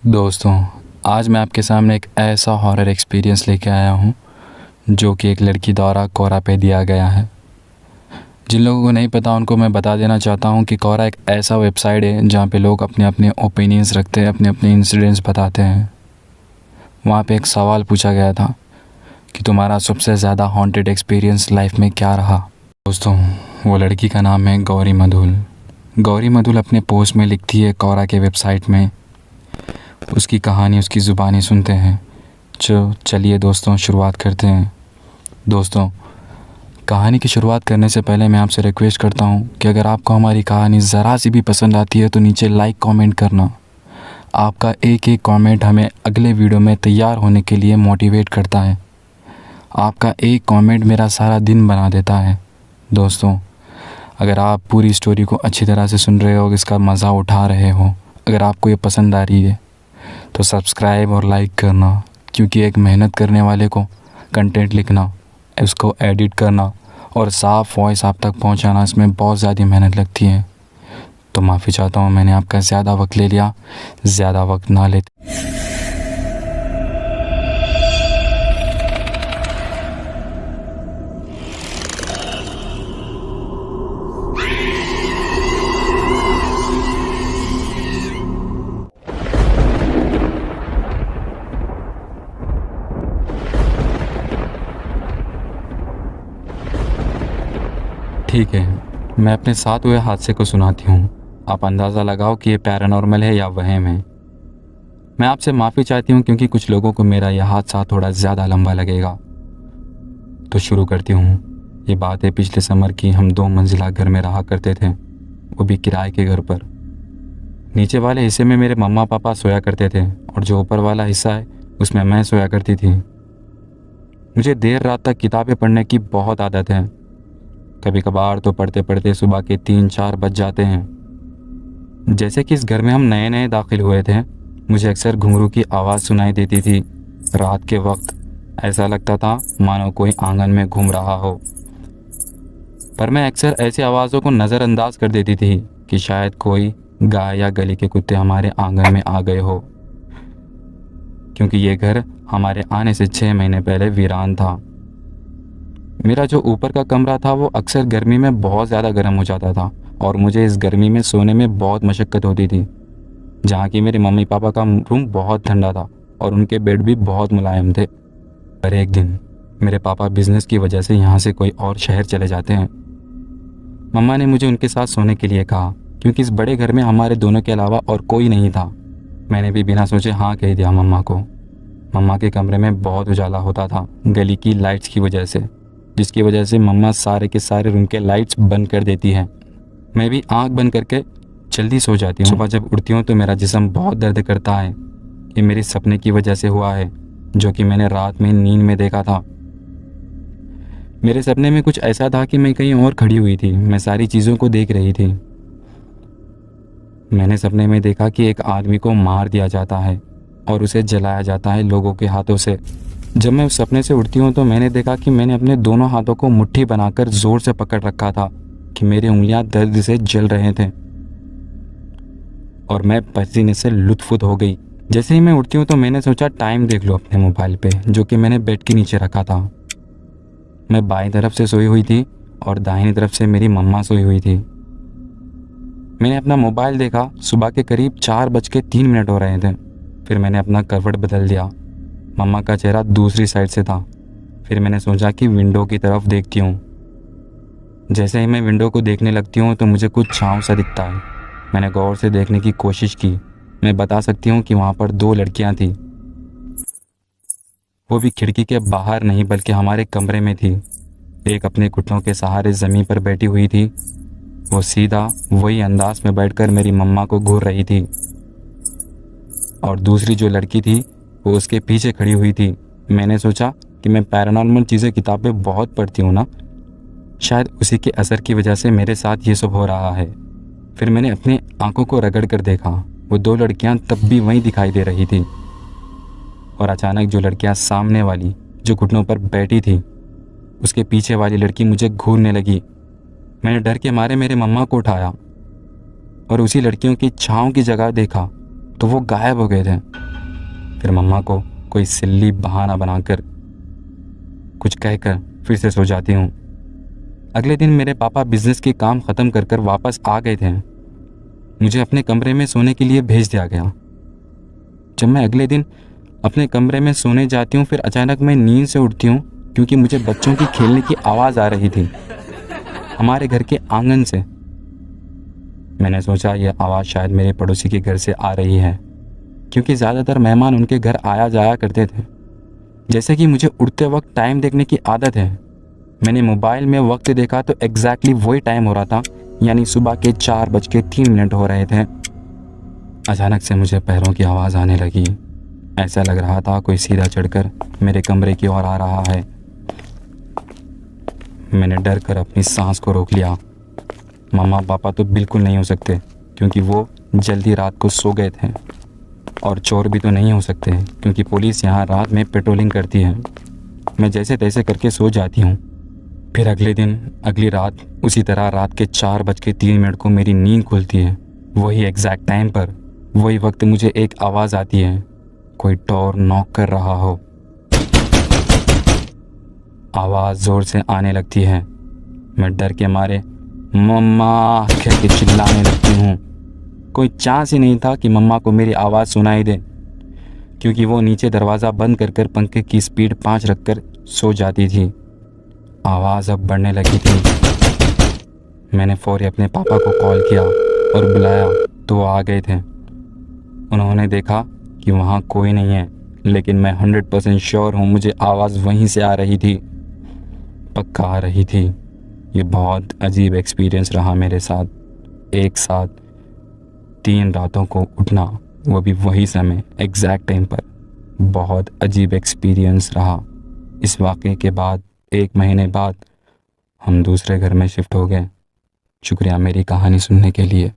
दोस्तों, आज मैं आपके सामने एक ऐसा हॉरर एक्सपीरियंस लेके आया हूँ जो कि एक लड़की द्वारा कोरा पे दिया गया है। जिन लोगों को नहीं पता उनको मैं बता देना चाहता हूँ कि कोरा एक ऐसा वेबसाइट है जहाँ पे लोग अपने अपने ओपिनियंस रखते हैं, अपने अपने इंसिडेंट्स बताते हैं। वहाँ पे एक सवाल पूछा गया था कि तुम्हारा सबसे ज़्यादा हॉन्टेड एक्सपीरियंस लाइफ में क्या रहा। दोस्तों, वो लड़की का नाम है गौरी मधुल। गौरी मधुल अपने पोस्ट में लिखती है कोरा के वेबसाइट में। उसकी कहानी उसकी ज़ुबानी सुनते हैं। चलिए दोस्तों, शुरुआत करते हैं। दोस्तों, कहानी की शुरुआत करने से पहले मैं आपसे रिक्वेस्ट करता हूं कि अगर आपको हमारी कहानी ज़रा सी भी पसंद आती है तो नीचे लाइक कमेंट करना। आपका एक एक कमेंट हमें अगले वीडियो में तैयार होने के लिए मोटिवेट करता है। आपका एक कमेंट मेरा सारा दिन बना देता है। दोस्तों, अगर आप पूरी स्टोरी को अच्छी तरह से सुन रहे हो, इसका मज़ा उठा रहे हो, अगर आपको ये पसंद आ रही है तो सब्सक्राइब और लाइक करना, क्योंकि एक मेहनत करने वाले को कंटेंट लिखना, उसको एडिट करना और साफ वॉइस आप तक पहुंचाना, इसमें बहुत ज़्यादा मेहनत लगती है। तो माफ़ी चाहता हूं, मैंने आपका ज़्यादा वक्त ले लिया। ज़्यादा वक्त ना लेते। ठीक है, मैं अपने साथ हुए हादसे को सुनाती हूँ। आप अंदाज़ा लगाओ कि ये पैरानॉर्मल है या वहम है। मैं आपसे माफ़ी चाहती हूँ क्योंकि कुछ लोगों को मेरा यह हादसा थोड़ा ज़्यादा लंबा लगेगा। तो शुरू करती हूँ। ये बात है पिछले समर की। हम 2 मंजिला घर में रहा करते थे, वो भी किराए के घर पर। नीचे वाले हिस्से में मेरे मम्मा पापा सोया करते थे और जो ऊपर वाला हिस्सा है उसमें मैं सोया करती थी। मुझे देर रात तक किताबें पढ़ने की बहुत आदत है। कभी कभार तो पढ़ते पढ़ते सुबह के 3-4 बज जाते हैं। जैसे कि इस घर में हम नए नए दाखिल हुए थे, मुझे अक्सर घुंघरू की आवाज़ सुनाई देती थी। रात के वक्त ऐसा लगता था मानो कोई आंगन में घूम रहा हो, पर मैं अक्सर ऐसी आवाज़ों को नज़रअंदाज कर देती थी कि शायद कोई गाय या गली के कुत्ते हमारे आंगन में आ गए हो, क्योंकि ये घर हमारे आने से 6 महीने पहले वीरान था। मेरा जो ऊपर का कमरा था वो अक्सर गर्मी में बहुत ज़्यादा गर्म हो जाता था और मुझे इस गर्मी में सोने में बहुत मशक्क़त होती थी। जहाँ की मेरे मम्मी पापा का रूम बहुत ठंडा था और उनके बेड भी बहुत मुलायम थे। पर एक दिन मेरे पापा बिज़नेस की वजह से यहाँ से कोई और शहर चले जाते हैं। मम्मा ने मुझे उनके साथ सोने के लिए कहा, क्योंकि इस बड़े घर में हमारे दोनों के अलावा और कोई नहीं था। मैंने भी बिना सोचे हाँ कह दिया मम्मा को। मम्मा के कमरे में बहुत उजाला होता था गली की लाइट्स की वजह से, जिसकी वजह से मम्मा सारे के सारे रूम के लाइट्स बंद कर देती हैं। मैं भी आंख बंद करके जल्दी सो जाती हूँ। सुबह जब उठती हूँ तो मेरा जिस्म बहुत दर्द करता है। ये मेरे सपने की वजह से हुआ है, जो कि मैंने रात में नींद में देखा था। मेरे सपने में कुछ ऐसा था कि मैं कहीं और खड़ी हुई थी। मैं सारी चीज़ों को देख रही थी। मैंने सपने में देखा कि एक आदमी को मार दिया जाता है और उसे जलाया जाता है लोगों के हाथों से। जब मैं उस सपने से उठती हूँ तो मैंने देखा कि मैंने अपने दोनों हाथों को मुट्ठी बनाकर ज़ोर से पकड़ रखा था कि मेरी उंगलियां दर्द से जल रहे थे और मैं पसीने से लुत्फुत हो गई। जैसे ही मैं उठती हूँ तो मैंने सोचा टाइम देख लो अपने मोबाइल पे, जो कि मैंने बेड के नीचे रखा था। मैं बाईं तरफ से सोई हुई थी और दाहिनी तरफ से मेरी मम्मा सोई हुई थी। मैंने अपना मोबाइल देखा। सुबह के करीब 4:03 हो रहे थे। फिर मैंने अपना करवट बदल दिया। मम्मा का चेहरा दूसरी साइड से था। फिर मैंने सोचा कि विंडो की तरफ देखती हूँ। जैसे ही मैं विंडो को देखने लगती हूँ तो मुझे कुछ छाँव सा दिखता है। मैंने गौर से देखने की कोशिश की। मैं बता सकती हूँ कि वहाँ पर 2 लड़कियाँ थीं। वो भी खिड़की के बाहर नहीं बल्कि हमारे कमरे में थी। एक अपने घुटनों के सहारे ज़मीन पर बैठी हुई थी। वो सीधा वही अंदाज में बैठकर मेरी मम्मा को घूर रही थी और दूसरी जो लड़की थी वो उसके पीछे खड़ी हुई थी। मैंने सोचा कि मैं पैरानॉर्मल चीज़ें किताबें बहुत पढ़ती हूँ ना, शायद उसी के असर की वजह से मेरे साथ ये सब हो रहा है। फिर मैंने अपनी आंखों को रगड़ कर देखा। वो 2 लड़कियाँ तब भी वहीं दिखाई दे रही थी और अचानक जो लड़कियाँ सामने वाली जो घुटनों पर बैठी थी, उसके पीछे वाली लड़की मुझे घूरने लगी। मैंने डर के मारे मेरे मम्मा को उठाया और उसी लड़कियों की छाँव की जगह देखा तो वो गायब हो गए थे। फिर मम्मा को कोई सिल्ली बहाना बनाकर कुछ कहकर फिर से सो जाती हूँ। अगले दिन मेरे पापा बिजनेस के काम ख़त्म कर कर वापस आ गए थे। मुझे अपने कमरे में सोने के लिए भेज दिया गया। जब मैं अगले दिन अपने कमरे में सोने जाती हूँ, फिर अचानक मैं नींद से उठती हूँ क्योंकि मुझे बच्चों की खेलने की आवाज़ आ रही थी हमारे घर के आंगन से। मैंने सोचा यह आवाज़ शायद मेरे पड़ोसी के घर से आ रही है, क्योंकि ज़्यादातर मेहमान उनके घर आया जाया करते थे। जैसे कि मुझे उठते वक्त टाइम देखने की आदत है, मैंने मोबाइल में वक्त देखा तो एग्जैक्टली वही टाइम हो रहा था, यानी सुबह के 4:03 हो रहे थे। अचानक से मुझे पैरों की आवाज़ आने लगी। ऐसा लग रहा था कोई सीधा चढ़कर मेरे कमरे की ओर आ रहा है। मैंने डर कर अपनी सांस को रोक लिया। मम्मा पापा तो बिल्कुल नहीं हो सकते, क्योंकि वो जल्दी रात को सो गए थे, और चोर भी तो नहीं हो सकते क्योंकि पुलिस यहाँ रात में पेट्रोलिंग करती है। मैं जैसे तैसे करके सो जाती हूँ। फिर अगले दिन अगली रात उसी तरह रात के 4:03 को मेरी नींद खुलती है। वही एग्जैक्ट टाइम पर वही वक्त मुझे एक आवाज़ आती है, कोई डोर नॉक कर रहा हो। आवाज़ ज़ोर से आने लगती है। मैं डर के मारे मम्मा कह के चिल्लाने लगती हूँ। कोई चांस ही नहीं था कि मम्मा को मेरी आवाज़ सुनाई दे, क्योंकि वो नीचे दरवाज़ा बंद कर कर पंखे की स्पीड 5 रखकर सो जाती थी। आवाज़ अब बढ़ने लगी थी। मैंने फौरी अपने पापा को कॉल किया और बुलाया तो वो आ गए थे। उन्होंने देखा कि वहाँ कोई नहीं है, लेकिन मैं 100% श्योर हूँ मुझे आवाज़ वहीं से आ रही थी, पक्का आ रही थी। ये बहुत अजीब एक्सपीरियंस रहा मेरे साथ। एक साथ 3 रातों को उठना, वो भी वही समय एग्जैक्ट टाइम पर। बहुत अजीब एक्सपीरियंस रहा। इस वाक़े के बाद 1 महीने बाद हम दूसरे घर में शिफ्ट हो गए। शुक्रिया मेरी कहानी सुनने के लिए।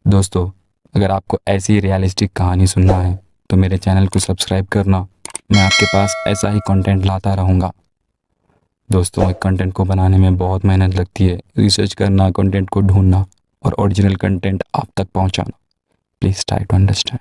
दोस्तों, अगर आपको ऐसी रियलिस्टिक कहानी सुनना है तो मेरे चैनल को सब्सक्राइब करना। मैं आपके पास ऐसा ही कंटेंट लाता रहूँगा। दोस्तों, एक कंटेंट को बनाने में बहुत मेहनत लगती है, रिसर्च करना, कंटेंट को ढूंढना और ओरिजिनल कंटेंट आप तक पहुंचाना। Please try to understand.